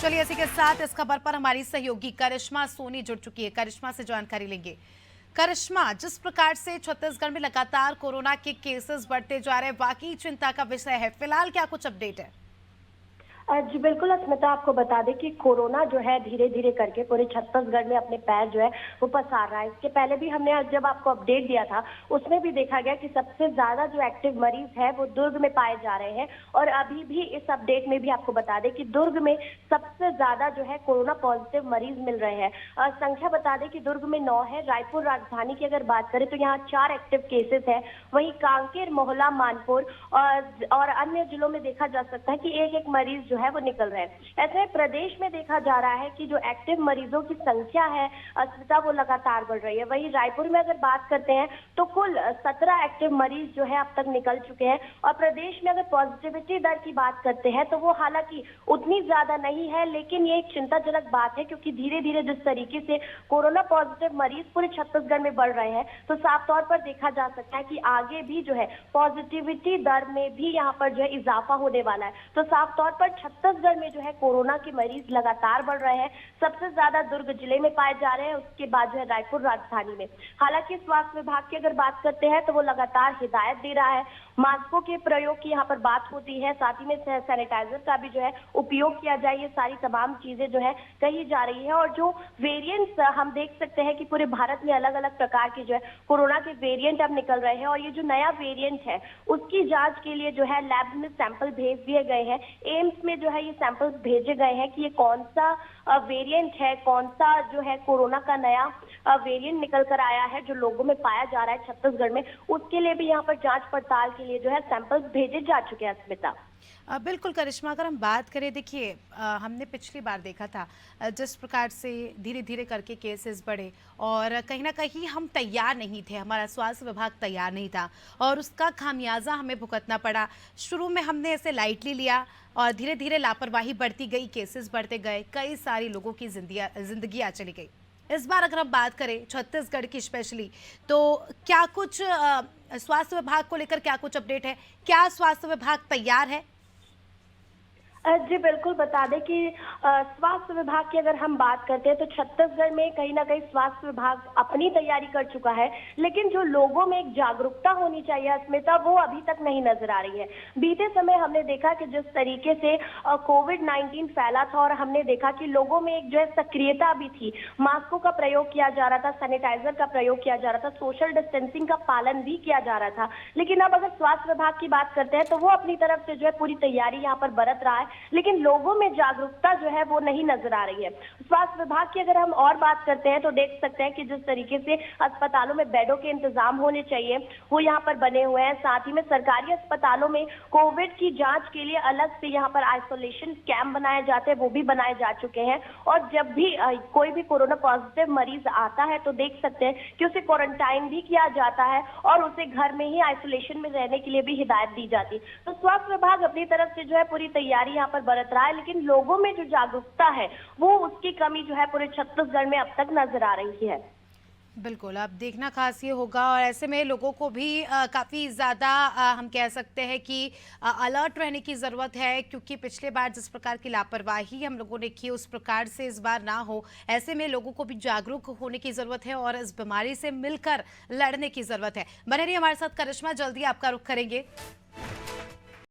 चलिए इसी के साथ इस खबर पर हमारी सहयोगी करिश्मा सोनी जुड़ चुकी है। करिश्मा से जानकारी लेंगे। करिश्मा, जिस प्रकार से छत्तीसगढ़ में लगातार कोरोना के केसेस बढ़ते जा रहे हैं, वाकई चिंता का विषय है। फिलहाल क्या कुछ अपडेट है? जी बिल्कुल अस्मिता, आपको बता दें कि कोरोना जो है धीरे धीरे करके पूरे छत्तीसगढ़ में अपने पैर जो है वो पसार रहा है। इसके पहले भी हमने आज जब आपको अपडेट दिया था उसमें भी देखा गया कि सबसे ज्यादा जो एक्टिव मरीज है वो दुर्ग में पाए जा रहे हैं। और अभी भी इस अपडेट में भी आपको बता दें कि दुर्ग में सबसे ज्यादा जो है कोरोना पॉजिटिव मरीज मिल रहे हैं। संख्या बता दें कि दुर्ग में 9 है। रायपुर राजधानी की अगर बात करें तो यहाँ 4 एक्टिव केसेस है। वहीं कांकेर, मोहला, मानपुर और अन्य जिलों में देखा जा सकता है कि एक एक मरीज जो है वो निकल रहे हैं। ऐसे प्रदेश में देखा जा रहा है कि जो एक्टिव मरीजों की संख्या है अस्मिता वो लगातार बढ़ रही है। वहीं रायपुर में अगर बात करते हैं तो कुल 17 एक्टिव मरीज जो है अब तक निकल चुके हैं। और प्रदेश में अगर पॉजिटिविटी दर की बात करते हैं तो वो हालांकि उतनी ज्यादा नहीं है, लेकिन ये एक चिंताजनक बात है क्योंकि धीरे धीरे जिस तरीके से कोरोना पॉजिटिव मरीज पूरे छत्तीसगढ़ में बढ़ रहे हैं तो साफ तौर पर देखा जा सकता है कि आगे भी जो है पॉजिटिविटी दर में भी यहाँ पर जो है इजाफा होने वाला है। तो साफ तौर पर छत्तीसगढ़ में जो है कोरोना के मरीज लगातार बढ़ रहे हैं। सबसे ज्यादा दुर्ग जिले में पाए जा रहे हैं, उसके बाद जो है रायपुर राजधानी में। हालांकि स्वास्थ्य विभाग की अगर बात करते हैं तो वो लगातार हिदायत दे रहा है, मास्कों के प्रयोग की यहाँ पर बात होती है, साथ ही में सैनिटाइजर का भी जो है उपयोग किया जाए। ये सारी तमाम चीजें जो है कही जा रही है। और जो वेरिएंट्स हम देख सकते हैं कि पूरे भारत में अलग अलग प्रकार के जो है कोरोना के वेरिएंट अब निकल रहे हैं। और ये जो नया वेरिएंट है उसकी जांच के लिए जो है लैब में सैंपल भेज दिए गए हैं। एम्स में जो है ये सैंपल भेजे गए हैं कि ये कौन सा वेरिएंट है, कौन सा जो है कोरोना का नया वेरिएंट निकल कर आया है जो लोगों में पाया जा रहा है छत्तीसगढ़ में। उसके लिए भी यहाँ पर जांच पड़ताल के लिए जो है सैंपल्स भेजे जा चुके हैं अस्मिता। बिल्कुल करिश्मा, अगर हम बात करें, देखिए हमने पिछली बार देखा था जिस प्रकार से धीरे धीरे करके केसेस बढ़े और कहीं ना कहीं हम तैयार नहीं थे, हमारा स्वास्थ्य विभाग तैयार नहीं था और उसका खामियाजा हमें भुगतना पड़ा। शुरू में हमने ऐसे लाइटली लिया और धीरे धीरे लापरवाही बढ़ती गई, केसेस बढ़ते गए, कई सारी लोगों की जिंदगियां चली गई। इस बार अगर हम बात करें छत्तीसगढ़ की स्पेशली, तो क्या कुछ स्वास्थ्य विभाग को लेकर क्या कुछ अपडेट है? क्या स्वास्थ्य विभाग तैयार है? जी बिल्कुल, बता दें कि स्वास्थ्य विभाग की अगर हम बात करते हैं तो छत्तीसगढ़ में कहीं ना कहीं स्वास्थ्य विभाग अपनी तैयारी कर चुका है, लेकिन जो लोगों में एक जागरूकता होनी चाहिए अस्मिता वो अभी तक नहीं नजर आ रही है। बीते समय हमने देखा कि जिस तरीके से कोविड-19 फैला था और हमने देखा कि लोगों में एक जो है सक्रियता भी थी, मास्कों का प्रयोग किया जा रहा था, सैनिटाइजर का प्रयोग किया जा रहा था, सोशल डिस्टेंसिंग का पालन भी किया जा रहा था। लेकिन अब अगर स्वास्थ्य विभाग की बात करते हैं तो वो अपनी तरफ से जो है पूरी तैयारी यहाँ पर बरत रहा है, लेकिन लोगों में जागरूकता जो है वो नहीं नजर आ रही है। स्वास्थ्य विभाग की अगर हम और बात करते हैं तो देख सकते हैं कि जिस तरीके से अस्पतालों में बेडों के इंतजाम होने चाहिए वो यहाँ पर बने हुए हैं। साथ ही में सरकारी अस्पतालों में कोविड की जांच के लिए अलग से यहाँ पर आइसोलेशन कैंप बनाए जाते हैं, वो भी बनाए जा चुके हैं। और जब भी कोई भी कोरोना पॉजिटिव मरीज आता है तो देख सकते हैं कि उसे क्वारंटाइन भी किया जाता है और उसे घर में ही आइसोलेशन में रहने के लिए भी हिदायत दी जाती है। तो स्वास्थ्य विभाग अपनी तरफ से जो है पूरी तैयारी यहाँ पर बरत रहा है, लेकिन लोगों में जो जागरूकता है वो उसकी कमी जो है पूरे छत्तीसगढ़ में अब तक नजर आ रही है। बिल्कुल, अब देखना खास ये होगा और ऐसे में लोगों को भी काफ़ी ज़्यादा हम कह सकते हैं कि अलर्ट रहने की ज़रूरत है, क्योंकि पिछले बार जिस प्रकार की लापरवाही हम लोगों ने की उस प्रकार से इस बार ना हो। ऐसे में लोगों को भी जागरूक होने की ज़रूरत है और इस बीमारी से मिलकर लड़ने की ज़रूरत है। बने रहिए हमारे साथ करिश्मा, जल्दी आपका रुख करेंगे।